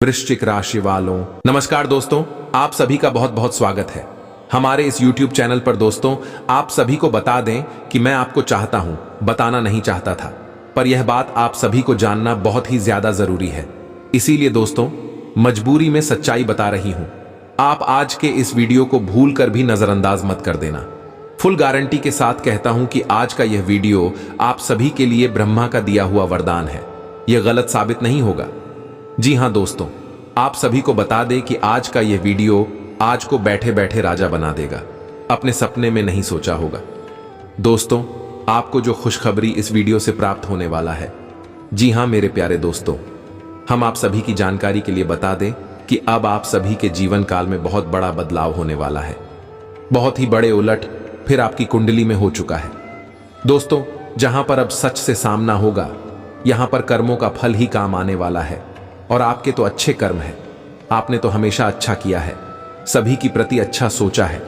वृश्चिक राशि वालों, नमस्कार दोस्तों। आप सभी का बहुत बहुत स्वागत है हमारे इस YouTube चैनल पर। दोस्तों, आप सभी को बता दें कि मैं आपको चाहता हूं, बताना नहीं चाहता था, पर यह बात आप सभी को जानना बहुत ही ज्यादा जरूरी है। इसीलिए दोस्तों, मजबूरी में सच्चाई बता रही हूं। आप आज के इस वीडियो को भूल कर भी नजरअंदाज मत कर देना। फुल गारंटी के साथ कहता हूं कि आज का यह वीडियो आप सभी के लिए ब्रह्मा का दिया हुआ वरदान है। यह गलत साबित नहीं होगा। जी हां दोस्तों, आप सभी को बता दें कि आज का यह वीडियो आज को बैठे बैठे राजा बना देगा। अपने सपने में नहीं सोचा होगा। दोस्तों, आपको जो खुशखबरी इस वीडियो से प्राप्त होने वाला है, जी हां मेरे प्यारे दोस्तों, हम आप सभी की जानकारी के लिए बता दें कि अब आप सभी के जीवन काल में बहुत बड़ा बदलाव होने वाला है। बहुत ही बड़े उलट फिर आपकी कुंडली में हो चुका है। दोस्तों, जहां पर अब सच से सामना होगा, यहां पर कर्मों का फल ही काम आने वाला है। और आपके तो अच्छे कर्म हैं। आपने तो हमेशा अच्छा किया है, सभी की प्रति अच्छा सोचा है,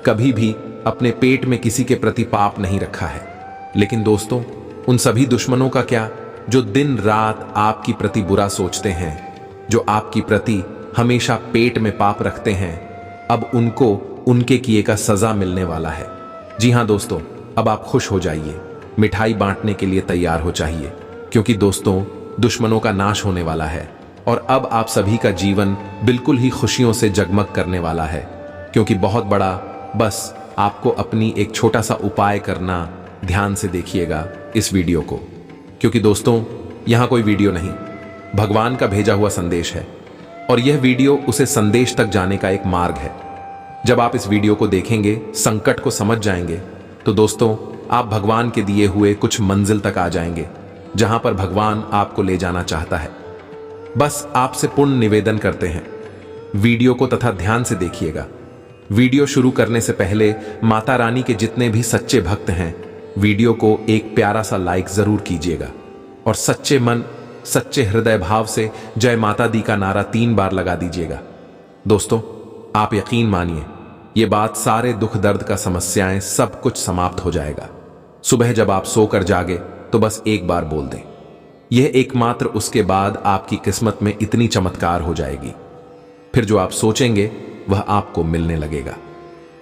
कभी भी अपने पेट में किसी के प्रति पाप नहीं रखा है। लेकिन दोस्तों, उन सभी दुश्मनों का क्या जो दिन रात आपकी प्रति बुरा सोचते हैं, जो आपकी प्रति हमेशा पेट में पाप रखते हैं, अब उनको उनके किए का सजा मिलने वाला है। जी हां दोस्तों, अब आप खुश हो जाइए, मिठाई बांटने के लिए तैयार हो चाहिए, क्योंकि दोस्तों, दुश्मनों का नाश होने वाला है। और अब आप सभी का जीवन बिल्कुल ही खुशियों से जगमग करने वाला है। क्योंकि बहुत बड़ा, बस आपको अपनी एक छोटा सा उपाय करना, ध्यान से देखिएगा इस वीडियो को। क्योंकि दोस्तों, यहां कोई वीडियो नहीं, भगवान का भेजा हुआ संदेश है। और यह वीडियो उसे संदेश तक जाने का एक मार्ग है। जब आप इस वीडियो को देखेंगे, संकट को समझ जाएंगे, तो दोस्तों, आप भगवान के दिए हुए कुछ मंजिल तक आ जाएंगे, जहां पर भगवान आपको ले जाना चाहता है। बस आपसे पूर्ण निवेदन करते हैं, वीडियो को तथा ध्यान से देखिएगा। वीडियो शुरू करने से पहले माता रानी के जितने भी सच्चे भक्त हैं, वीडियो को एक प्यारा सा लाइक जरूर कीजिएगा। और सच्चे मन, सच्चे हृदय भाव से जय माता दी का नारा 3 बार लगा दीजिएगा। दोस्तों, आप यकीन मानिए, ये बात सारे दुख दर्द का समस्याएं सब कुछ समाप्त हो जाएगा। सुबह जब आप सोकर जागे तो बस एक बार बोल दें, यह एकमात्र उसके बाद आपकी किस्मत में इतनी चमत्कार हो जाएगी। फिर जो आप सोचेंगे वह आपको मिलने लगेगा।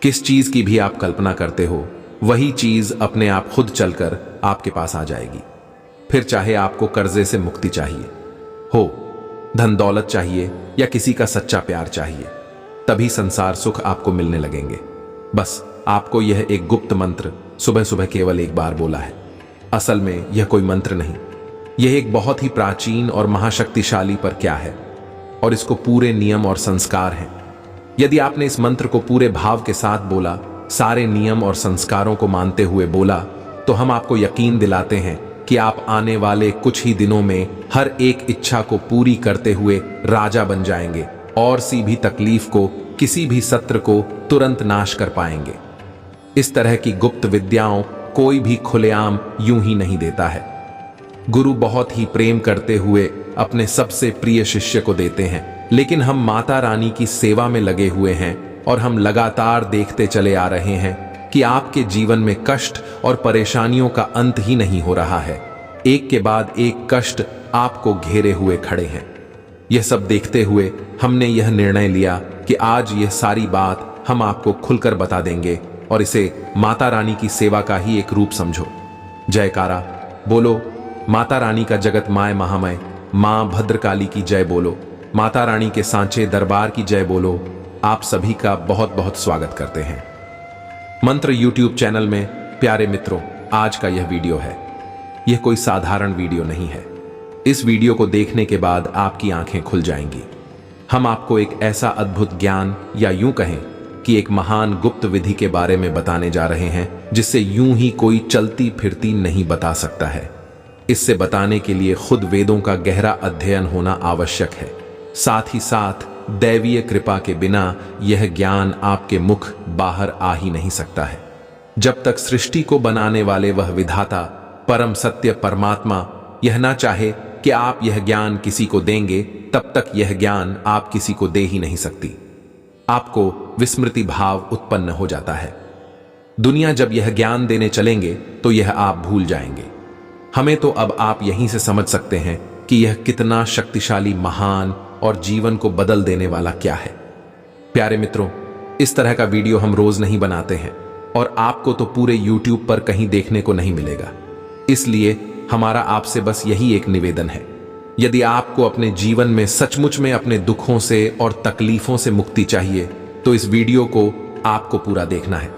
किस चीज की भी आप कल्पना करते हो, वही चीज अपने आप खुद चलकर आपके पास आ जाएगी। फिर चाहे आपको कर्जे से मुक्ति चाहिए हो, धन दौलत चाहिए या किसी का सच्चा प्यार चाहिए, तभी संसार सुख आपको मिलने लगेंगे। बस आपको यह एक गुप्त मंत्र सुबह सुबह केवल एक बार बोला है। असल में यह कोई मंत्र नहीं, यह एक बहुत ही प्राचीन और महाशक्तिशाली पर क्या है, और इसको पूरे नियम और संस्कार हैं। यदि आपने इस मंत्र को पूरे भाव के साथ बोला, सारे नियम और संस्कारों को मानते हुए बोला, तो हम आपको यकीन दिलाते हैं कि आप आने वाले कुछ ही दिनों में हर एक इच्छा को पूरी करते हुए राजा बन जाएंगे और सी भी तकलीफ को, किसी भी सत्र को तुरंत नाश कर पाएंगे। इस तरह की गुप्त विद्याओं कोई भी खुलेआम यूं ही नहीं देता है। गुरु बहुत ही प्रेम करते हुए अपने सबसे प्रिय शिष्य को देते हैं। लेकिन हम माता रानी की सेवा में लगे हुए हैं और हम लगातार देखते चले आ रहे हैं कि आपके जीवन में कष्ट और परेशानियों का अंत ही नहीं हो रहा है। एक के बाद एक कष्ट आपको घेरे हुए खड़े हैं। यह सब देखते हुए हमने यह निर्णय लिया कि आज यह सारी बात हम आपको खुलकर बता देंगे और इसे माता रानी की सेवा का ही एक रूप समझो। जयकारा बोलो, माता रानी का जगत माय महामय, मां भद्रकाली की जय बोलो, माता रानी के सांचे दरबार की जय बोलो। आप सभी का बहुत बहुत स्वागत करते हैं मंत्र यूट्यूब चैनल में। प्यारे मित्रों, आज का यह वीडियो है, यह कोई साधारण वीडियो नहीं है। इस वीडियो को देखने के बाद आपकी आंखें खुल जाएंगी। हम आपको एक ऐसा अद्भुत ज्ञान, या यूं कहें कि एक महान गुप्त विधि के बारे में बताने जा रहे हैं, जिससे यूं ही कोई चलती फिरती नहीं बता सकता है। इससे बताने के लिए खुद वेदों का गहरा अध्ययन होना आवश्यक है। साथ ही साथ दैवीय कृपा के बिना यह ज्ञान आपके मुख बाहर आ ही नहीं सकता है। जब तक सृष्टि को बनाने वाले वह विधाता परम सत्य परमात्मा यह ना चाहे कि आप यह ज्ञान किसी को देंगे, तब तक यह ज्ञान आप किसी को दे ही नहीं सकती। आपको विस्मृति भाव उत्पन्न हो जाता है। दुनिया जब यह ज्ञान देने चलेंगे तो यह आप भूल जाएंगे। हमें तो अब आप यहीं से समझ सकते हैं कि यह कितना शक्तिशाली, महान और जीवन को बदल देने वाला क्या है। प्यारे मित्रों, इस तरह का वीडियो हम रोज नहीं बनाते हैं और आपको तो पूरे YouTube पर कहीं देखने को नहीं मिलेगा। इसलिए हमारा आपसे बस यही एक निवेदन है, यदि आपको अपने जीवन में सचमुच में अपने दुखों से और तकलीफों से मुक्ति चाहिए तो इस वीडियो को आपको पूरा देखना है,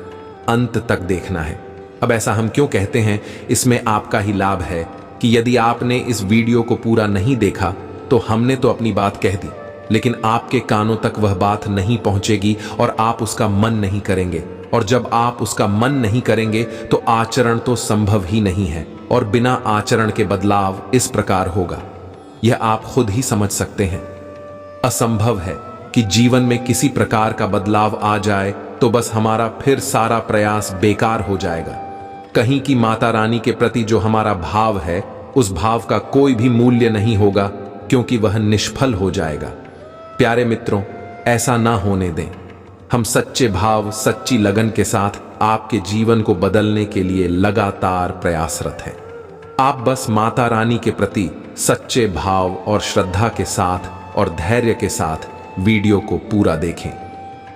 अंत तक देखना है। अब ऐसा हम क्यों कहते हैं, इसमें आपका ही लाभ है कि यदि आपने इस वीडियो को पूरा नहीं देखा तो हमने तो अपनी बात कह दी, लेकिन आपके कानों तक वह बात नहीं पहुंचेगी और आप उसका मन नहीं करेंगे, और जब आप उसका मन नहीं करेंगे तो आचरण तो संभव ही नहीं है, और बिना आचरण के बदलाव इस प्रकार होगा, यह आप खुद ही समझ सकते हैं। असंभव है कि जीवन में किसी प्रकार का बदलाव आ जाए तो बस हमारा फिर सारा प्रयास बेकार हो जाएगा। कहीं की माता रानी के प्रति जो हमारा भाव है उस भाव का कोई भी मूल्य नहीं होगा, क्योंकि वह निष्फल हो जाएगा। प्यारे मित्रों, ऐसा ना होने दें। हम सच्चे भाव, सच्ची लगन के साथ आपके जीवन को बदलने के लिए लगातार प्रयासरत हैं। आप बस माता रानी के प्रति सच्चे भाव और श्रद्धा के साथ और धैर्य के साथ वीडियो को पूरा देखें।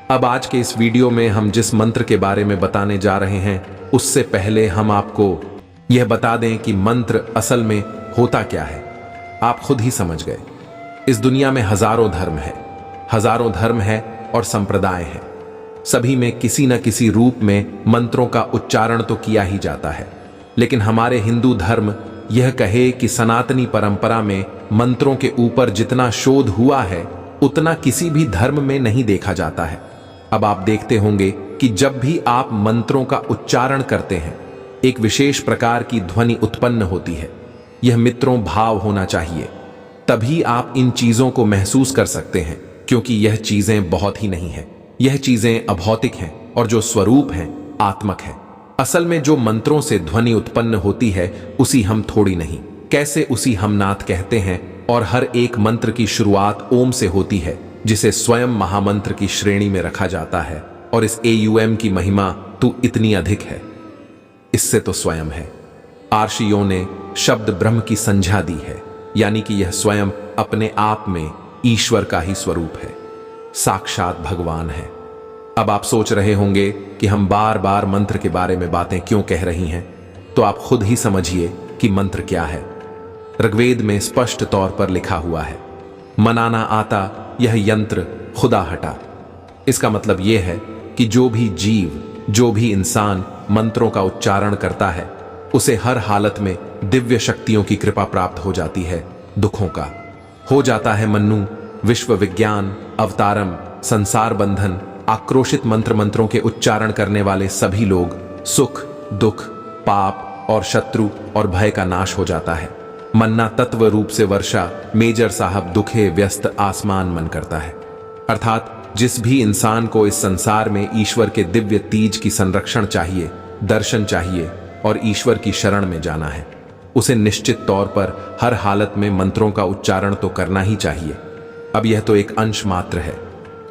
अब आज के इस वीडियो में हम जिस मंत्र के बारे में बताने जा रहे हैं उससे पहले हम आपको यह बता दें कि मंत्र असल में होता क्या है। आप खुद ही समझ गए। इस दुनिया में हजारों धर्म है और संप्रदाय हैं। सभी में किसी न किसी रूप में मंत्रों का उच्चारण तो किया ही जाता है, लेकिन हमारे हिंदू धर्म यह कहे कि सनातनी परंपरा में मंत्रों के ऊपर जितना शोध हुआ है उतना किसी भी धर्म में नहीं देखा जाता है। अब आप देखते होंगे कि जब भी आप मंत्रों का उच्चारण करते हैं एक विशेष प्रकार की ध्वनि उत्पन्न होती है। यह मित्रों भाव होना चाहिए, तभी आप इन चीजों को महसूस कर सकते हैं, क्योंकि यह चीजें बहुत ही नहीं है। यह चीजें अभौतिक हैं और जो स्वरूप हैं आत्मक है। असल में जो मंत्रों से ध्वनि उत्पन्न होती है उसी हम थोड़ी नहीं, कैसे उसी हम नाथ कहते हैं, और हर एक मंत्र की शुरुआत ओम से होती है, जिसे स्वयं महामंत्र की श्रेणी में रखा जाता है। और इस AUM की महिमा तो इतनी अधिक है, इससे तो स्वयं है। आर्षियों ने शब्द ब्रह्म की संज्ञा दी है, यानी कि यह स्वयं अपने आप में ईश्वर का ही स्वरूप है, साक्षात भगवान है। अब आप सोच रहे होंगे कि हम बार बार मंत्र के बारे में बातें क्यों कह रही हैं, तो आप खुद ही समझिए कि मंत्र क्या है। ऋग्वेद में स्पष्ट तौर पर लिखा हुआ है, मनाना आता यह यंत्र खुदा हटा। इसका मतलब यह है कि जो भी जीव, जो भी इंसान मंत्रों का उच्चारण करता है उसे हर हालत में दिव्य शक्तियों की कृपा प्राप्त हो जाती है। दुखों का हो जाता है मन्नु, विश्व विज्ञान, अवतारम, संसार बंधन, आक्रोशित मंत्रों के उच्चारण करने वाले सभी लोग सुख, दुख, पाप और शत्रु और भय का नाश हो जाता है। मन्ना तत्व रूप से वर्षा, मेजर साहब दुखे व्यस्त आसमान मन करता है। अर्थात जिस भी इंसान को इस संसार में ईश्वर के दिव्य तीज की संरक्षण चाहिए, दर्शन चाहिए और ईश्वर की शरण में जाना है, उसे निश्चित तौर पर हर हालत में मंत्रों का उच्चारण तो करना ही चाहिए। अब यह तो एक अंश मात्र है,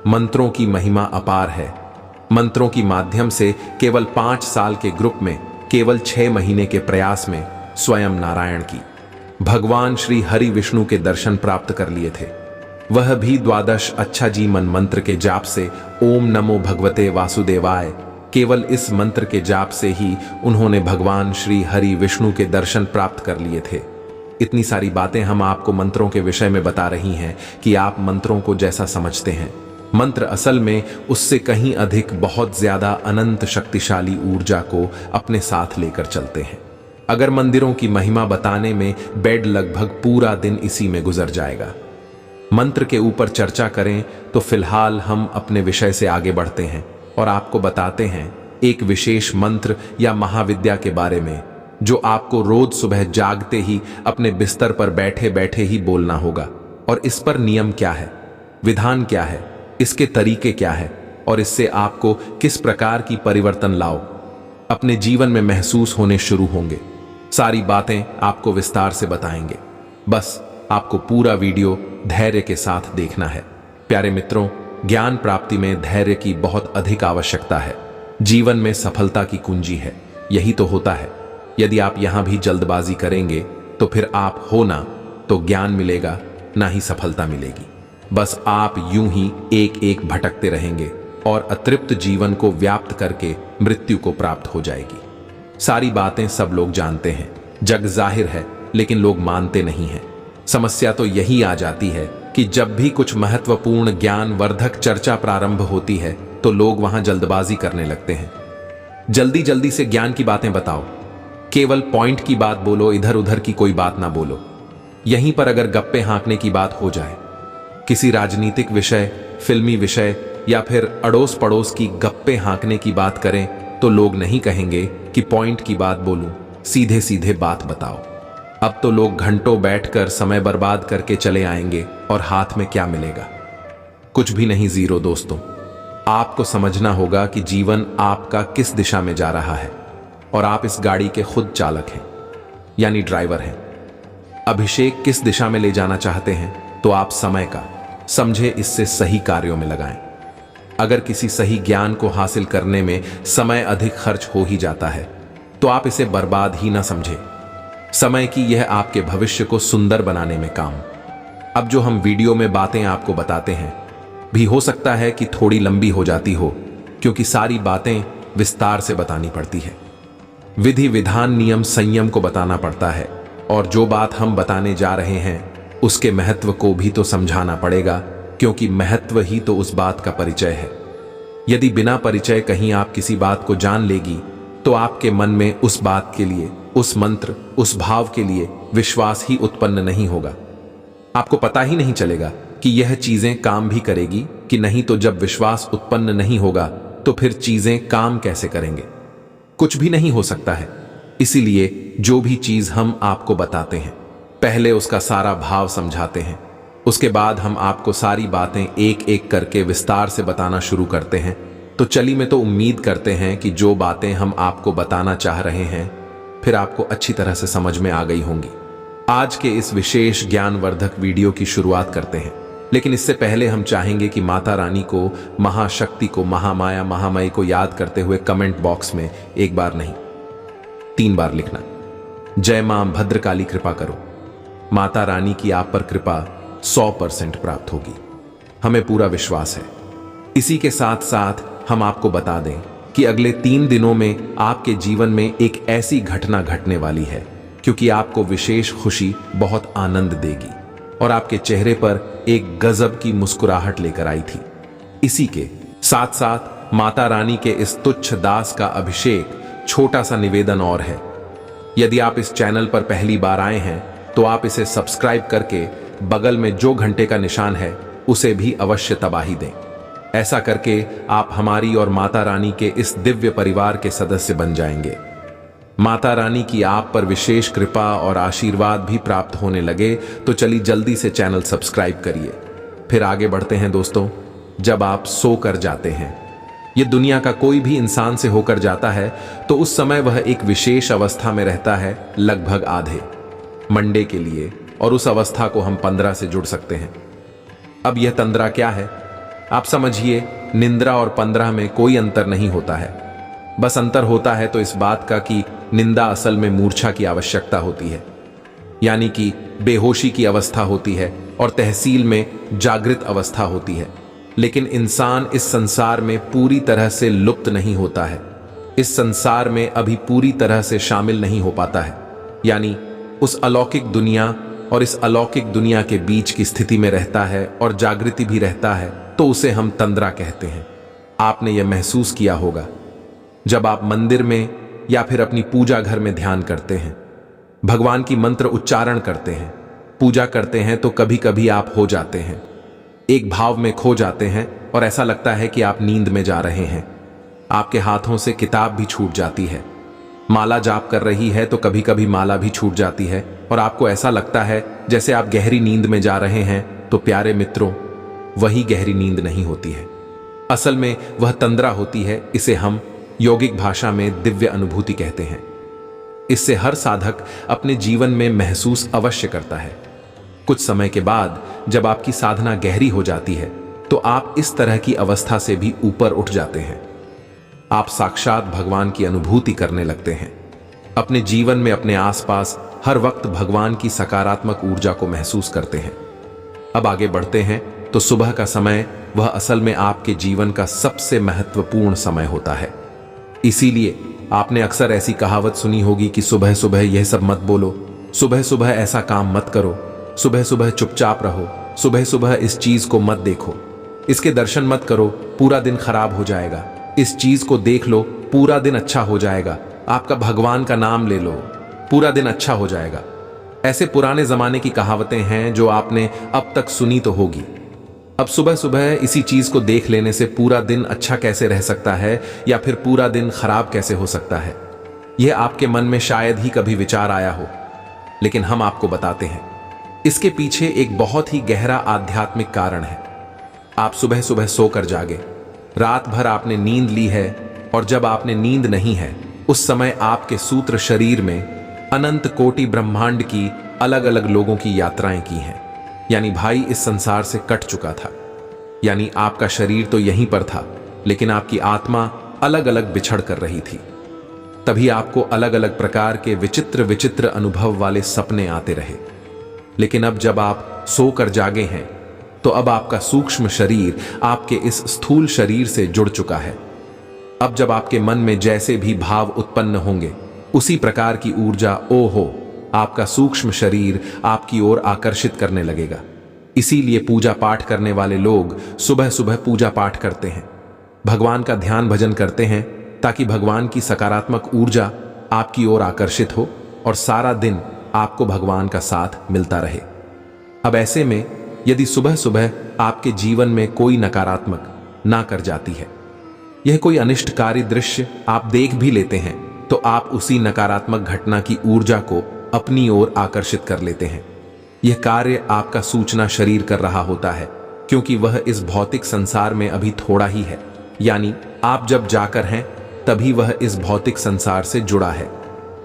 मंत्रों की महिमा अपार है। मंत्रों की माध्यम से केवल 5 साल के ग्रुप में केवल 6 महीने के प्रयास में स्वयं नारायण की भगवान श्री हरि विष्णु के दर्शन प्राप्त कर लिए थे, वह भी 12 अच्छा जी मन मंत्र के जाप से। ओम नमो भगवते वासुदेवाय, केवल इस मंत्र के जाप से ही उन्होंने भगवान श्री हरि विष्णु के दर्शन प्राप्त कर लिए थे। इतनी सारी बातें हम आपको मंत्रों के विषय में बता रही हैं कि आप मंत्रों को जैसा समझते हैं, मंत्र असल में उससे कहीं अधिक बहुत ज्यादा अनंत शक्तिशाली ऊर्जा को अपने साथ लेकर चलते हैं। अगर मंदिरों की महिमा बताने में बेड लगभग पूरा दिन इसी में गुजर जाएगा। मंत्र के ऊपर चर्चा करें तो फिलहाल हम अपने विषय से आगे बढ़ते हैं और आपको बताते हैं एक विशेष मंत्र या महाविद्या के बारे में, जो आपको रोज सुबह जागते ही अपने बिस्तर पर बैठे बैठे ही बोलना होगा। और इस पर नियम क्या है, विधान क्या है, इसके तरीके क्या है और इससे आपको किस प्रकार की परिवर्तन लाओ अपने जीवन में महसूस होने शुरू होंगे, सारी बातें आपको विस्तार से बताएंगे। बस आपको पूरा वीडियो धैर्य के साथ देखना है। प्यारे मित्रों, ज्ञान प्राप्ति में धैर्य की बहुत अधिक आवश्यकता है। जीवन में सफलता की कुंजी है, यही तो होता है। यदि आप यहां भी जल्दबाजी करेंगे तो फिर आप हो ना तो ज्ञान मिलेगा, ना ही सफलता मिलेगी। बस आप यूं ही एक एक भटकते रहेंगे और अतृप्त जीवन को व्याप्त करके मृत्यु को प्राप्त हो जाएगी। सारी बातें सब लोग जानते हैं, जग जाहिर है, लेकिन लोग मानते नहीं हैं। समस्या तो यही आ जाती है कि जब भी कुछ महत्वपूर्ण ज्ञान वर्धक चर्चा प्रारंभ होती है तो लोग वहां जल्दबाजी करने लगते हैं। जल्दी जल्दी से ज्ञान की बातें बताओ, केवल पॉइंट की बात बोलो, इधर उधर की कोई बात ना बोलो। यहीं पर अगर गप्पे हाँकने की बात हो जाए, किसी राजनीतिक विषय, फिल्मी विषय या फिर अड़ोस पड़ोस की गप्पे हाँकने की बात करें तो लोग नहीं कहेंगे कि पॉइंट की बात बोलूं, सीधे सीधे बात बताओ। अब तो लोग घंटों बैठकर समय बर्बाद करके चले आएंगे और हाथ में क्या मिलेगा? कुछ भी नहीं, जीरो। दोस्तों, आपको समझना होगा कि जीवन आपका किस दिशा में जा रहा है और आप इस गाड़ी के खुद चालक हैं, यानी ड्राइवर हैं। अभिषेक किस दिशा में ले जाना चाहते हैं तो आप समय का समझे इससे सही कार्यों में लगाएं। अगर किसी सही ज्ञान को हासिल करने में समय अधिक खर्च हो ही जाता है तो आप इसे बर्बाद ही ना समझे। समय की यह आपके भविष्य को सुंदर बनाने में काम। अब जो हम वीडियो में बातें आपको बताते हैं भी हो सकता है कि थोड़ी लंबी हो जाती हो, क्योंकि सारी बातें विस्तार से बतानी पड़ती है। विधि विधान नियम संयम को बताना पड़ता है और जो बात हम बताने जा रहे हैं उसके महत्व को भी तो समझाना पड़ेगा, क्योंकि महत्व ही तो उस बात का परिचय है। यदि बिना परिचय कहीं आप किसी बात को जान लेगी तो आपके मन में उस बात के लिए, उस मंत्र, उस भाव के लिए विश्वास ही उत्पन्न नहीं होगा। आपको पता ही नहीं चलेगा कि यह चीजें काम भी करेगी कि नहीं। तो जब विश्वास उत्पन्न नहीं होगा तो फिर चीजें काम कैसे करेंगे? कुछ भी नहीं हो सकता है। इसीलिए जो भी चीज हम आपको बताते हैं, पहले उसका सारा भाव समझाते हैं, उसके बाद हम आपको सारी बातें एक एक करके विस्तार से बताना शुरू करते हैं। तो चलिए, मैं तो उम्मीद करते हैं कि जो बातें हम आपको बताना चाह रहे हैं फिर आपको अच्छी तरह से समझ में आ गई होंगी। आज के इस विशेष ज्ञानवर्धक वीडियो की शुरुआत करते हैं, लेकिन इससे पहले हम चाहेंगे कि माता रानी को, महाशक्ति को, महामाया, महामयी को याद करते हुए कमेंट बॉक्स में एक बार नहीं 3 बार लिखना, जय मां भद्रकाली कृपा करो। माता रानी की आप पर कृपा 100% प्राप्त होगी, हमें पूरा विश्वास है। इसी के साथ साथ हम आपको बता दें कि अगले 3 दिनों में आपके जीवन में एक ऐसी घटना घटने वाली है क्योंकि आपको विशेष खुशी, बहुत आनंद देगी और आपके चेहरे पर एक गजब की मुस्कुराहट लेकर आई थी। इसी के साथ साथ माता रानी के इस तुच्छ दास का अभिषेक, छोटा सा निवेदन और है। यदि आप इस चैनल पर पहली बार आए हैं तो आप इसे सब्सक्राइब करके बगल में जो घंटे का निशान है उसे भी अवश्य दबाही दें। ऐसा करके आप हमारी और माता रानी के इस दिव्य परिवार के सदस्य बन जाएंगे। माता रानी की आप पर विशेष कृपा और आशीर्वाद भी प्राप्त होने लगे तो चलिए जल्दी से चैनल सब्सक्राइब करिए। फिर आगे बढ़ते हैं दोस्तों। जब आप सो कर जाते हैं, ये दुनिया का कोई भी इंसान से होकर जाता है तो उस समय वह एक विशेष अवस्था में रहता है, लगभग आधे मंडे के लिए, और उस अवस्था को हम 15 से जुड़ सकते हैं। अब यह तंद्रा क्या है? आप समझिए, निंद्रा और 15 में कोई अंतर नहीं होता है। बस अंतर होता है तो इस बात का कि निंदा असल में मूर्छा की आवश्यकता होती है, यानी कि बेहोशी की अवस्था होती है, और तहसील में जागृत अवस्था होती है। लेकिन इंसान इस संसार में पूरी तरह से लुप्त नहीं होता है, इस संसार में अभी पूरी तरह से शामिल नहीं हो पाता है, यानी उस अलौकिक दुनिया और इस अलौकिक दुनिया के बीच की स्थिति में रहता है और जागृति भी रहता है, तो उसे हम तंद्रा कहते हैं। आपने यह महसूस किया होगा जब आप मंदिर में या फिर अपनी पूजा घर में ध्यान करते हैं, भगवान की मंत्र उच्चारण करते हैं, पूजा करते हैं, तो कभी कभी आप हो जाते हैं, एक भाव में खो जाते हैं और ऐसा लगता है कि आप नींद में जा रहे हैं। आपके हाथों से किताब भी छूट जाती है, माला जाप कर रही है तो कभी कभी माला भी छूट जाती है और आपको ऐसा लगता है जैसे आप गहरी नींद में जा रहे हैं। तो प्यारे मित्रों, वही गहरी नींद नहीं होती है, असल में वह तंद्रा होती है। इसे हम यौगिक भाषा में दिव्य अनुभूति कहते हैं। इससे हर साधक अपने जीवन में महसूस अवश्य करता है। कुछ समय के बाद जब आपकी साधना गहरी हो जाती है तो आप इस तरह की अवस्था से भी ऊपर उठ जाते हैं। आप साक्षात भगवान की अनुभूति करने लगते हैं। अपने जीवन में अपने आसपास हर वक्त भगवान की सकारात्मक ऊर्जा को महसूस करते हैं। अब आगे बढ़ते हैं तो सुबह का समय वह असल में आपके जीवन का सबसे महत्वपूर्ण समय होता है। इसीलिए आपने अक्सर ऐसी कहावत सुनी होगी कि सुबह सुबह यह सब मत बोलो, सुबह सुबह ऐसा काम मत करो, सुबह सुबह चुपचाप रहो, सुबह सुबह इस चीज को मत देखो, इसके दर्शन मत करो, पूरा दिन खराब हो जाएगा, इस चीज को देख लो, पूरा दिन अच्छा हो जाएगा, आपका भगवान का नाम ले लो, पूरा दिन अच्छा हो जाएगा। ऐसे पुराने जमाने की कहावतें हैं जो आपने अब तक सुनी तो होगी। अब सुबह सुबह इसी चीज को देख लेने से पूरा दिन अच्छा कैसे रह सकता है या फिर पूरा दिन खराब कैसे हो सकता है, यह आपके मन में शायद ही कभी विचार आया हो। लेकिन हम आपको बताते हैं, इसके पीछे एक बहुत ही गहरा आध्यात्मिक कारण है। आप सुबह सुबह सोकर जागे, रात भर आपने नींद ली है, और जब आपने नींद नहीं है उस समय आपके सूत्र शरीर में अनंत कोटि ब्रह्मांड की अलग अलग लोगों की यात्राएं की हैं। यानी भाई इस संसार से कट चुका था, यानी आपका शरीर तो यहीं पर था लेकिन आपकी आत्मा अलग अलग बिछड़ कर रही थी। तभी आपको अलग अलग प्रकार के विचित्र विचित्र अनुभव वाले सपने आते रहे। लेकिन अब जब आप सोकर जागे हैं तो अब आपका सूक्ष्म शरीर आपके इस स्थूल शरीर से जुड़ चुका है। अब जब आपके मन में जैसे भी भाव उत्पन्न होंगे उसी प्रकार की ऊर्जा ओहो आपका सूक्ष्म शरीर आपकी ओर आकर्षित करने लगेगा। इसीलिए पूजा पाठ करने वाले लोग सुबह सुबह पूजा पाठ करते हैं, भगवान का ध्यान भजन करते हैं, ताकि भगवान की सकारात्मक ऊर्जा आपकी ओर आकर्षित हो और सारा दिन आपको भगवान का साथ मिलता रहे। अब ऐसे में यदि सुबह सुबह आपके जीवन में कोई नकारात्मक ना कर जाती है, यह कोई अनिष्टकारी दृश्य आप देख भी लेते हैं, तो आप उसी नकारात्मक घटना की ऊर्जा को अपनी ओर आकर्षित कर लेते हैं। यह कार्य आपका सूचना शरीर कर रहा होता है, क्योंकि वह इस भौतिक संसार में अभी थोड़ा ही है। यानी आप जब जाकर हैं तभी वह इस भौतिक संसार से जुड़ा है।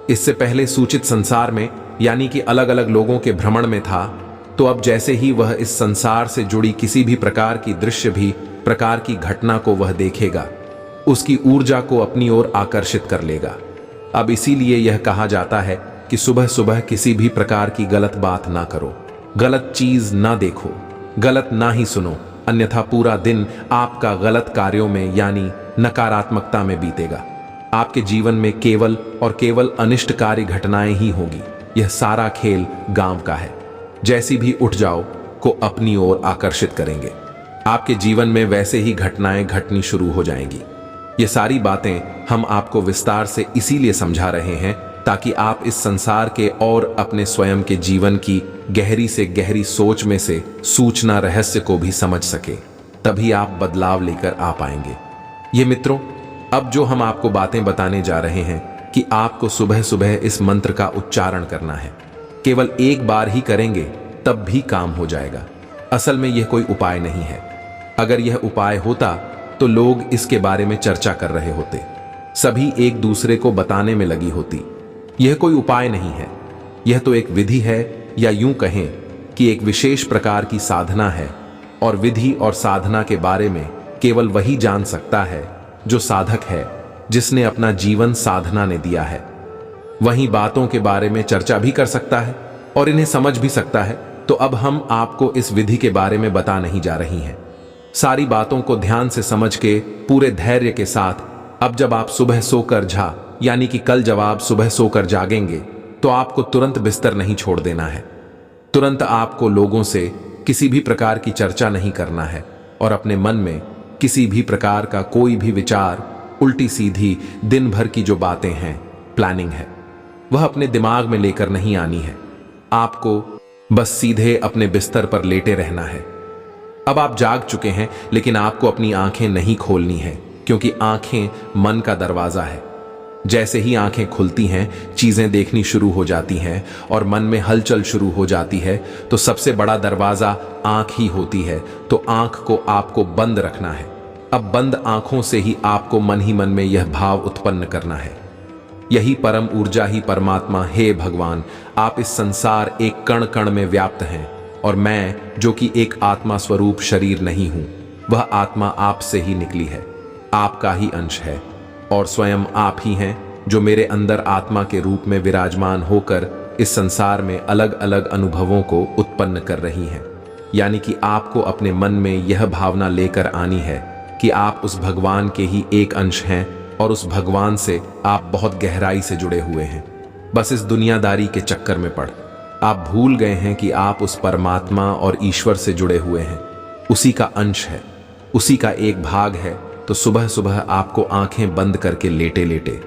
इससे पहले सूचित संसार में यानी कि अलग अलग लोगों के भ्रमण में था, तो अब जैसे ही वह इस संसार से जुड़ी किसी भी प्रकार की दृश्य भी प्रकार की घटना को वह देखेगा, उसकी ऊर्जा को अपनी ओर आकर्षित कर लेगा। अब इसीलिए यह कहा जाता है कि सुबह सुबह किसी भी प्रकार की गलत बात ना करो, गलत चीज ना देखो, गलत ना ही सुनो, अन्यथा पूरा दिन आपका गलत कार्यों में यानी नकारात्मकता में बीतेगा। आपके जीवन में केवल और केवल अनिष्टकारी घटनाएं ही होगी। यह सारा खेल गांव का है। जैसी भी उठ जाओ को अपनी ओर आकर्षित करेंगे। आपके जीवन में वैसे ही घटनाएं घटनी शुरू हो जाएंगी। ये सारी बातें हम आपको विस्तार से इसीलिए समझा रहे हैं ताकि आप इस संसार के और अपने स्वयं के जीवन की गहरी से गहरी सोच में से सूचना रहस्य को भी समझ सके। तभी आप बदलाव लेकर आ पाएंगे। ये मित्रों, अब जो हम आपको बातें बताने जा रहे हैं कि आपको सुबह सुबह इस मंत्र का उच्चारण करना है। केवल एक बार ही करेंगे तब भी काम हो जाएगा। असल में यह कोई उपाय नहीं है। अगर यह उपाय होता तो लोग इसके बारे में चर्चा कर रहे होते, सभी एक दूसरे को बताने में लगी होती। यह कोई उपाय नहीं है, यह तो एक विधि है, या यूं कहें कि एक विशेष प्रकार की साधना है। और विधि और साधना के बारे में केवल वही जान सकता है जो साधक है, जिसने अपना जीवन साधना ने दिया है। वहीं बातों के बारे में चर्चा भी कर सकता है और इन्हें समझ भी सकता है। तो अब हम आपको इस विधि के बारे में बता नहीं जा रही हैं। सारी बातों को ध्यान से समझ के पूरे धैर्य के साथ अब जब आप सुबह सोकर यानी कि कल जब आप सुबह सोकर जागेंगे तो आपको तुरंत बिस्तर नहीं छोड़ देना है। तुरंत आपको लोगों से किसी भी प्रकार की चर्चा नहीं करना है और अपने मन में किसी भी प्रकार का कोई भी विचार, उल्टी सीधी दिन भर की जो बातें हैं, प्लानिंग है, वह अपने दिमाग में लेकर नहीं आनी है। आपको बस सीधे अपने बिस्तर पर लेटे रहना है। अब आप जाग चुके हैं, लेकिन आपको अपनी आंखें नहीं खोलनी है, क्योंकि आंखें मन का दरवाजा है। जैसे ही आंखें खुलती हैं, चीजें देखनी शुरू हो जाती हैं और मन में हलचल शुरू हो जाती है। तो सबसे बड़ा दरवाजा आंख ही होती है, तो आंख को आपको बंद रखना है। अब बंद आंखों से ही आपको मन ही मन में यह भाव उत्पन्न करना है, यही परम ऊर्जा ही परमात्मा, हे भगवान, आप इस संसार एक कण कण में व्याप्त हैं और मैं जो कि एक आत्मा स्वरूप शरीर नहीं हूं, वह आत्मा आपसे ही निकली है, आपका ही अंश है और स्वयं आप ही हैं जो मेरे अंदर आत्मा के रूप में विराजमान होकर इस संसार में अलग अलग अनुभवों को उत्पन्न कर रही हैं। यानी कि आपको अपने मन में यह भावना लेकर आनी है कि आप उस भगवान के ही एक अंश हैं और उस भगवान से आप बहुत गहराई से जुड़े हुए हैं। बस इस दुनियादारी के चक्कर में पड़ आप भूल गए हैं कि आप उस परमात्मा और ईश्वर से जुड़े हुए हैं, उसी का अंश है, उसी का एक भाग है। तो सुबह सुबह आपको आंखें बंद करके लेटे लेटे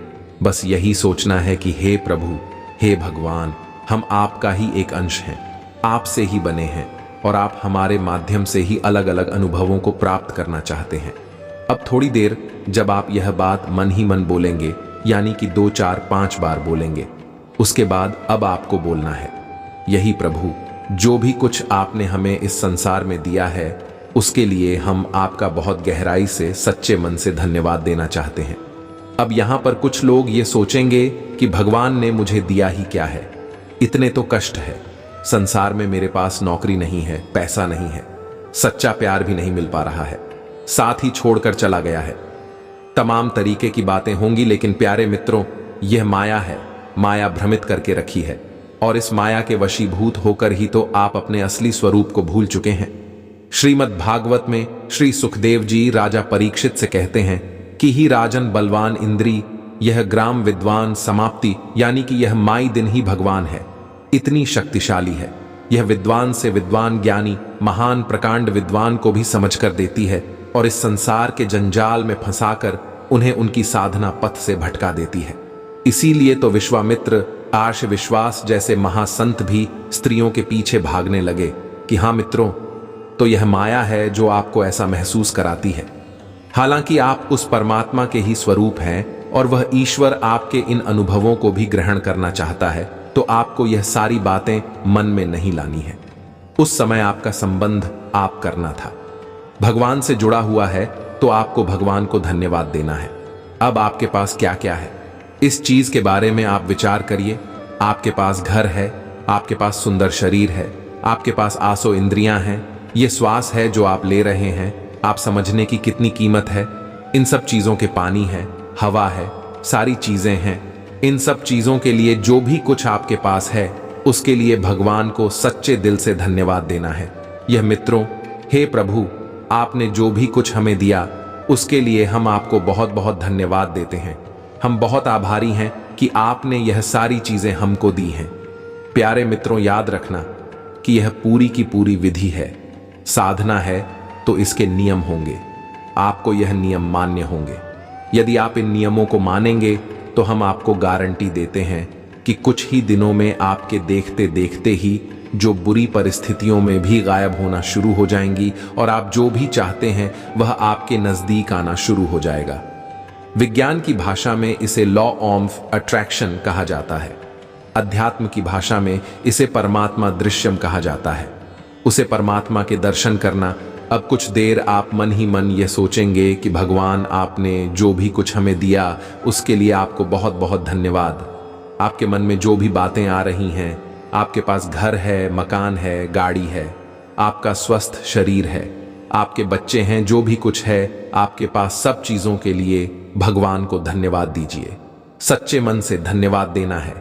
बस यही सोचना है कि हे प्रभु, हे भगवान, हम आपका ही एक अंश हैं, आपसे ही बने हैं और आप हमारे माध्यम से ही अलग अलग अनुभवों को प्राप्त करना चाहते हैं। अब थोड़ी देर जब आप यह बात मन ही मन बोलेंगे, यानी कि 2 4 5 बार बोलेंगे, उसके बाद अब आपको बोलना है, यही प्रभु, जो भी कुछ आपने हमें इस संसार में दिया है उसके लिए हम आपका बहुत गहराई से सच्चे मन से धन्यवाद देना चाहते हैं। अब यहां पर कुछ लोग ये सोचेंगे कि भगवान ने मुझे दिया ही क्या है, इतने तो कष्ट है, संसार में मेरे पास नौकरी नहीं है, पैसा नहीं है, सच्चा प्यार भी नहीं मिल पा रहा है, साथ ही छोड़कर चला गया है। तमाम तरीके की बातें होंगी, लेकिन प्यारे मित्रों, यह माया है, माया भ्रमित करके रखी है और इस माया के वशीभूत होकर ही तो आप अपने असली स्वरूप को भूल चुके हैं। श्रीमद् भागवत में श्री सुखदेव जी राजा परीक्षित से कहते हैं कि ही राजन बलवान इंद्री, यह ग्राम विद्वान समाप्ति, यानी कि यह माई दिन ही भगवान है, इतनी शक्तिशाली है। यह विद्वान से विद्वान ज्ञानी महान प्रकांड विद्वान को भी समझकर देती है और इस संसार के जंजाल में फंसाकर उन्हें उनकी साधना पथ से भटका देती है। इसीलिए तो विश्वामित्र, आर्ष विश्वास जैसे महासंत भी स्त्रियों के पीछे भागने लगे कि हाँ मित्रों, तो यह माया है जो आपको ऐसा महसूस कराती है। हालांकि आप उस परमात्मा के ही स्वरूप हैं और वह ईश्वर आपके इन अनुभवों को भी ग्रहण करना चाहता है, तो आपको यह सारी बातें मन में नहीं लानी है। उस समय आपका संबंध आप करना था, भगवान से जुड़ा हुआ है, तो आपको भगवान को धन्यवाद देना है। अब आपके पास क्या क्या है, इस चीज के बारे में आप विचार करिए। आपके पास घर है, आपके पास सुंदर शरीर है, आपके पास आसो इंद्रियां हैं, ये श्वास है जो आप ले रहे हैं, आप समझने की कितनी कीमत है। इन सब चीजों के पानी है, हवा है, सारी चीजें हैं। इन सब चीजों के लिए जो भी कुछ आपके पास है, उसके लिए भगवान को सच्चे दिल से धन्यवाद देना है। यह मित्रों, हे प्रभु, आपने जो भी कुछ हमें दिया उसके लिए हम आपको बहुत बहुत धन्यवाद देते हैं। हम बहुत आभारी हैं कि आपने यह सारी चीजें हमको दी हैं। प्यारे मित्रों, याद रखना कि यह पूरी की पूरी विधि है, साधना है, तो इसके नियम होंगे। आपको यह नियम मान्य होंगे। यदि आप इन नियमों को मानेंगे तो हम आपको गारंटी देते हैं कि कुछ ही दिनों में आपके देखते देखते ही जो बुरी परिस्थितियों में भी गायब होना शुरू हो जाएंगी और आप जो भी चाहते हैं वह आपके नजदीक आना शुरू हो जाएगा। विज्ञान की भाषा में इसे लॉ ऑफ अट्रैक्शन कहा जाता है। अध्यात्म की भाषा में इसे परमात्मा दृश्यम कहा जाता है। उसे परमात्मा के दर्शन करना। अब कुछ देर आप मन ही मन यह सोचेंगे कि भगवान, आपने जो भी कुछ हमें दिया उसके लिए आपको बहुत बहुत धन्यवाद। आपके मन में जो भी बातें आ रही हैं, आपके पास घर है, मकान है, गाड़ी है, आपका स्वस्थ शरीर है, आपके बच्चे हैं, जो भी कुछ है आपके पास, सब चीजों के लिए भगवान को धन्यवाद दीजिए। सच्चे मन से धन्यवाद देना है।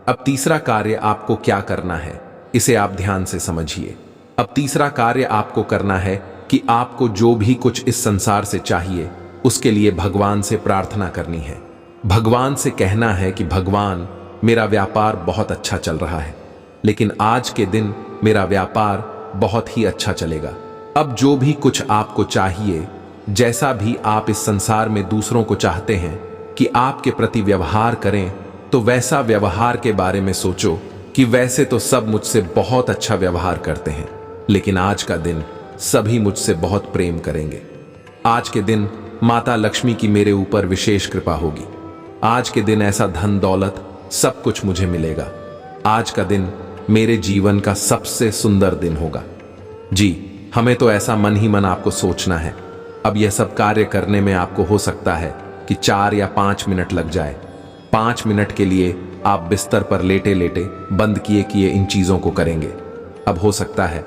अब तीसरा कार्य आपको क्या करना है, इसे आप ध्यान से समझिए। अब तीसरा कार्य आपको करना है कि आपको जो भी कुछ इस संसार से चाहिए उसके लिए भगवान से प्रार्थना करनी है। भगवान से कहना है कि भगवान, मेरा व्यापार बहुत अच्छा चल रहा है, लेकिन आज के दिन मेरा व्यापार बहुत ही अच्छा चलेगा। अब जो भी कुछ आपको चाहिए, जैसा भी आप इस संसार में दूसरों को चाहते हैं कि आपके प्रति व्यवहार करें, तो वैसा व्यवहार के बारे में सोचो कि वैसे तो सब मुझसे बहुत अच्छा व्यवहार करते हैं, लेकिन आज का दिन सभी मुझसे बहुत प्रेम करेंगे। आज के दिन माता लक्ष्मी की मेरे ऊपर विशेष कृपा होगी। आज के दिन ऐसा धन दौलत सब कुछ मुझे मिलेगा। आज का दिन मेरे जीवन का सबसे सुंदर दिन होगा। जी, हमें तो ऐसा मन ही मन आपको सोचना है। अब यह सब कार्य करने में आपको हो सकता है कि 4 या 5 मिनट लग जाए। 5 मिनट के लिए आप बिस्तर पर लेटे लेटे बंद किए किए इन चीजों को करेंगे। अब हो सकता है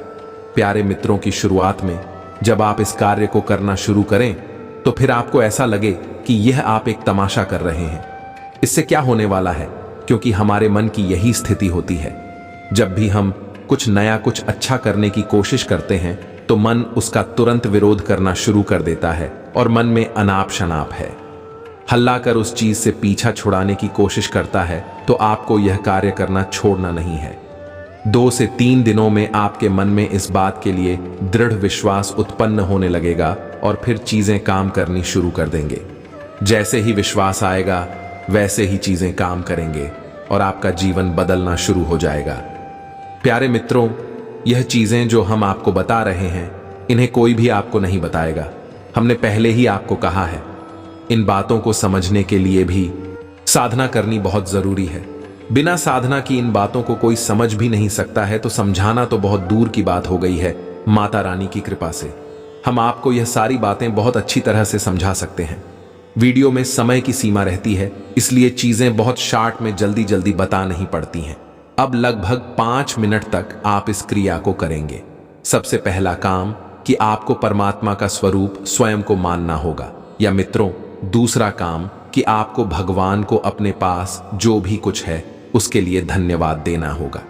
प्यारे मित्रों की शुरुआत में जब आप इस कार्य को करना शुरू करें तो फिर आपको ऐसा लगे कि यह आप एक तमाशा कर रहे हैं। इससे क्या होने वाला है, क्योंकि हमारे मन की यही स्थिति होती है। जब भी हम कुछ नया कुछ अच्छा करने की कोशिश करते हैं तो मन उसका तुरंत विरोध करना शुरू कर देता है और मन में अनाप शनाप है, हल्ला कर उस चीज से पीछा छुड़ाने की कोशिश करता है। तो आपको यह कार्य करना छोड़ना नहीं है। 2 से 3 दिनों में आपके मन में इस बात के लिए दृढ़ विश्वास उत्पन्न होने लगेगा और फिर चीजें काम करनी शुरू कर देंगे। जैसे ही विश्वास आएगा वैसे ही चीजें काम करेंगे और आपका जीवन बदलना शुरू हो जाएगा। प्यारे मित्रों, यह चीजें जो हम आपको बता रहे हैं, इन्हें कोई भी आपको नहीं बताएगा। हमने पहले ही आपको कहा है, इन बातों को समझने के लिए भी साधना करनी बहुत जरूरी है। बिना साधना की इन बातों को कोई समझ भी नहीं सकता है, तो समझाना तो बहुत दूर की बात हो गई है। माता रानी की कृपा से हम आपको यह सारी बातें बहुत अच्छी तरह से समझा सकते हैं। वीडियो में समय की सीमा रहती है, इसलिए चीजें बहुत शार्ट में जल्दी जल्दी बता नहीं पड़ती हैं। अब लगभग 5 मिनट तक आप इस क्रिया को करेंगे। सबसे पहला काम कि आपको परमात्मा का स्वरूप स्वयं को मानना होगा। या मित्रों, दूसरा काम कि आपको भगवान को अपने पास जो भी कुछ है उसके लिए धन्यवाद देना होगा।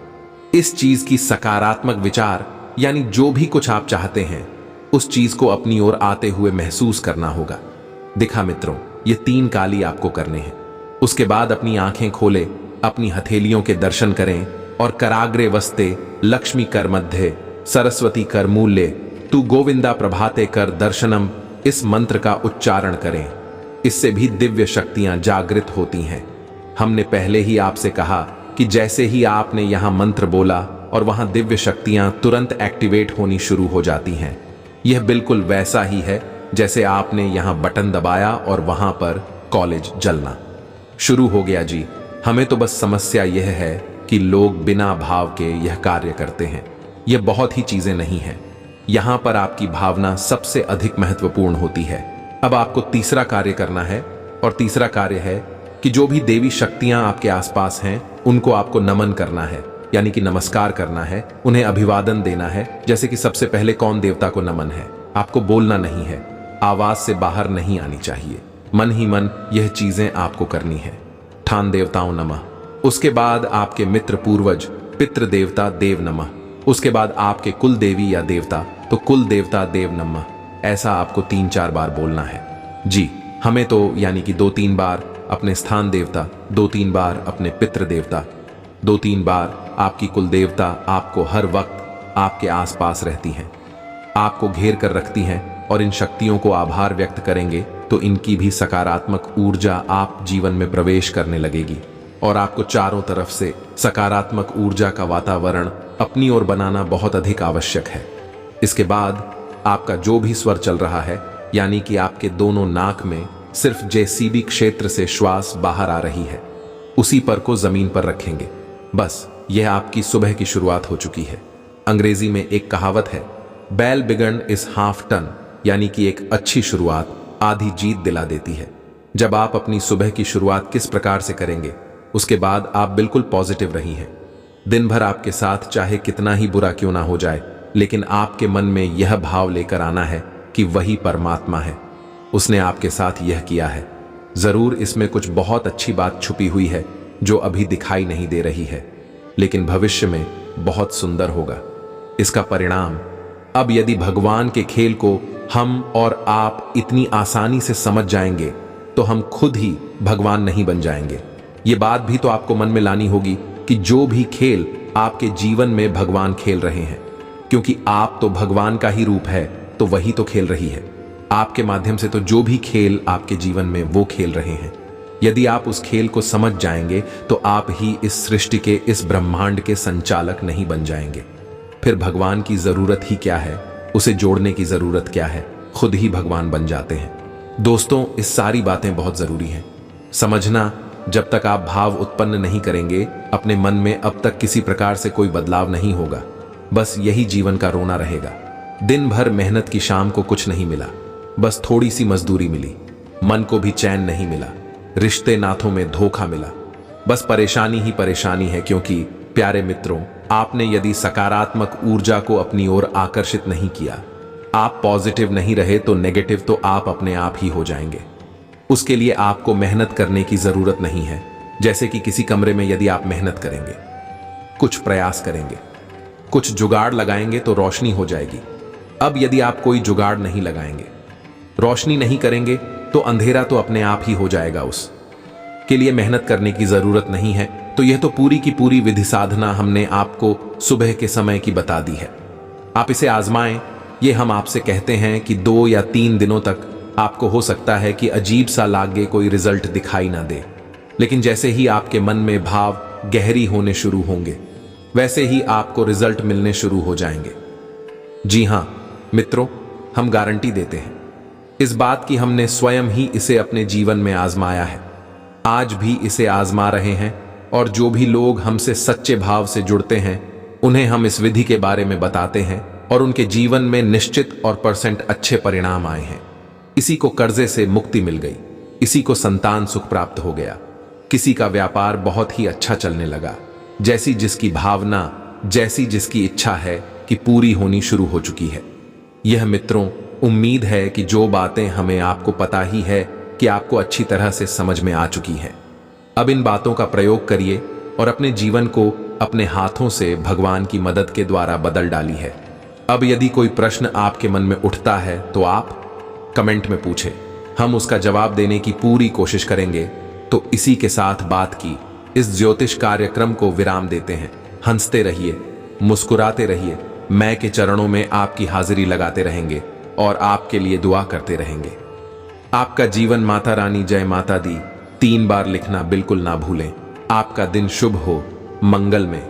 इस चीज की सकारात्मक विचार यानी जो भी कुछ आप चाहते हैं उस चीज को अपनी ओर आते हुए महसूस करना होगा। दिखा मित्रों, ये 3 काली आपको करने हैं। उसके बाद अपनी आंखें खोले, अपनी हथेलियों के दर्शन करें और कराग्रे वस्ते लक्ष्मी कर मध्य सरस्वती कर मूल्य तू गोविंदा प्रभाते कर दर्शनम, इस मंत्र का उच्चारण करें। इससे भी दिव्य शक्तियां जागृत होती हैं। हमने पहले ही आपसे कहा कि जैसे ही आपने यहां मंत्र बोला और वहां दिव्य शक्तियां तुरंत एक्टिवेट होनी शुरू हो जाती हैं। यह बिल्कुल वैसा ही है जैसे आपने यहां बटन दबाया और वहां पर कॉलेज जलना शुरू हो गया। जी, हमें तो बस समस्या यह है कि लोग बिना भाव के यह कार्य करते हैं। यह बहुत ही चीजें नहीं है। यहां पर आपकी भावना सबसे अधिक महत्वपूर्ण होती है। अब आपको तीसरा कार्य करना है और तीसरा कार्य है कि जो भी देवी शक्तियां आपके आसपास हैं उनको आपको नमन करना है, यानी कि नमस्कार करना है, उन्हें अभिवादन देना है। जैसे कि सबसे पहले कौन देवता को नमन है, आपको बोलना नहीं है, आवाज से बाहर नहीं आनी चाहिए, मन ही मन यह चीजें आपको करनी है। ठान देवताओं नमः। उसके बाद आपके मित्र पूर्वज पितृ देवता देव नमः। उसके बाद आपके कुल देवी या देवता तो कुल देवता देव नमः। ऐसा आपको 3-4 बार बोलना है। जी, हमें तो यानी कि 2-3 बार अपने स्थान देवता, 2-3 बार अपने पितृ देवता, 2-3 बार आपकी कुल देवता आपको हर वक्त आपके आसपास रहती हैं, आपको घेर कर रखती हैं और इन शक्तियों को आभार व्यक्त करेंगे तो इनकी भी सकारात्मक ऊर्जा आप जीवन में प्रवेश करने लगेगी और आपको चारों तरफ से सकारात्मक ऊर्जा का वातावरण अपनी ओर बनाना बहुत अधिक आवश्यक है। इसके बाद आपका जो भी स्वर चल रहा है, यानी कि आपके दोनों नाक में सिर्फ जेसीबी क्षेत्र से श्वास बाहर आ रही है, उसी पर को जमीन पर रखेंगे। बस यह आपकी सुबह की शुरुआत हो चुकी है। अंग्रेजी में एक कहावत है, बैल बिगन इज हाफ टन, यानी कि एक अच्छी शुरुआत आधी जीत दिला देती है। जब आप अपनी सुबह की शुरुआत किस प्रकार से करेंगे, उसके बाद आप बिल्कुल पॉजिटिव रही हैं। दिन भर आपके साथ चाहे कितना ही बुरा क्यों ना हो जाए, लेकिन आपके मन में यह भाव लेकर आना है कि वही परमात्मा है, उसने आपके साथ यह किया है। जरूर इसमें कुछ बहुत अच्छी बात छुपी हुई है जो अभी दिखाई नहीं दे रही है, लेकिन भविष्य में बहुत सुंदर होगा। इसका परिणाम, अब यदि भगवान के खेल को हम और आप इतनी आसानी से समझ जाएंगे तो हम खुद ही भगवान नहीं बन जाएंगे। ये बात भी तो आपको मन में लानी होगी कि जो भी खेल आपके जीवन में भगवान खेल रहे हैं, क्योंकि आप तो भगवान का ही रूप है, तो वही तो खेल रही है। आपके माध्यम से तो जो भी खेल आपके जीवन में वो खेल रहे हैं। यदि आप उस खेल को समझ जाएंगे तो आप ही इस सृष्टि के, इस ब्रह्मांड के संचालक नहीं बन जाएंगे। फिर भगवान की जरूरत ही क्या है, उसे जोड़ने की जरूरत क्या है, खुद ही भगवान बन जाते हैं। दोस्तों, इस सारी बातें बहुत जरूरी हैं समझना। जब तक आप भाव उत्पन्न नहीं करेंगे अपने मन में, अब तक किसी प्रकार से कोई बदलाव नहीं होगा। बस यही जीवन का रोना रहेगा। दिन भर मेहनत की शाम को कुछ नहीं मिला, बस थोड़ी सी मजदूरी मिली, मन को भी चैन नहीं मिला, रिश्ते नाथों में धोखा मिला, बस परेशानी ही परेशानी है। क्योंकि प्यारे मित्रों, आपने यदि सकारात्मक ऊर्जा को अपनी ओर आकर्षित नहीं किया, आप पॉजिटिव नहीं रहे, तो नेगेटिव तो आप अपने आप ही हो जाएंगे। उसके लिए आपको मेहनत करने की जरूरत नहीं है। जैसे कि किसी कमरे में यदि आप मेहनत करेंगे, कुछ प्रयास करेंगे, कुछ जुगाड़ लगाएंगे तो रोशनी हो जाएगी। अब यदि आप कोई जुगाड़ नहीं लगाएंगे, रोशनी नहीं करेंगे, तो अंधेरा तो अपने आप ही हो जाएगा। उस के लिए मेहनत करने की जरूरत नहीं है। तो यह तो पूरी की पूरी विधि साधना हमने आपको सुबह के समय की बता दी है। आप इसे आजमाएं। ये हम आपसे कहते हैं कि 2 या 3 दिनों तक आपको हो सकता है कि अजीब सा लागे, कोई रिजल्ट दिखाई ना दे, लेकिन जैसे ही आपके मन में भाव गहरी होने शुरू होंगे, वैसे ही आपको रिजल्ट मिलने शुरू हो जाएंगे। जी हां मित्रों, हम गारंटी देते हैं इस बात की। हमने स्वयं ही इसे अपने जीवन में आजमाया है, आज भी इसे आजमा रहे हैं, और जो भी लोग हमसे सच्चे भाव से जुड़ते हैं उन्हें हम इस विधि के बारे में बताते हैं और उनके जीवन में निश्चित और % अच्छे परिणाम आए हैं। किसी को कर्जे से मुक्ति मिल गई, किसी को संतान सुख प्राप्त हो गया, किसी का व्यापार बहुत ही अच्छा चलने लगा। जैसी जिसकी भावना, जैसी जिसकी इच्छा है कि पूरी होनी शुरू हो चुकी है। यह मित्रों, उम्मीद है कि जो बातें हमें आपको पता ही है कि आपको अच्छी तरह से समझ में आ चुकी हैं। अब इन बातों का प्रयोग करिए और अपने जीवन को अपने हाथों से भगवान की मदद के द्वारा बदल डाली है। अब यदि कोई प्रश्न आपके मन में उठता है तो आप कमेंट में पूछें, हम उसका जवाब देने की पूरी कोशिश करेंगे। तो इसी के साथ बात की इस ज्योतिष कार्यक्रम को विराम देते हैं। हंसते रहिए, मुस्कुराते रहिए, मैं के चरणों में आपकी हाजिरी लगाते रहेंगे और आपके लिए दुआ करते रहेंगे। आपका जीवन माता रानी जय माता दी 3 बार लिखना बिल्कुल ना भूलें। आपका दिन शुभ हो, मंगल में।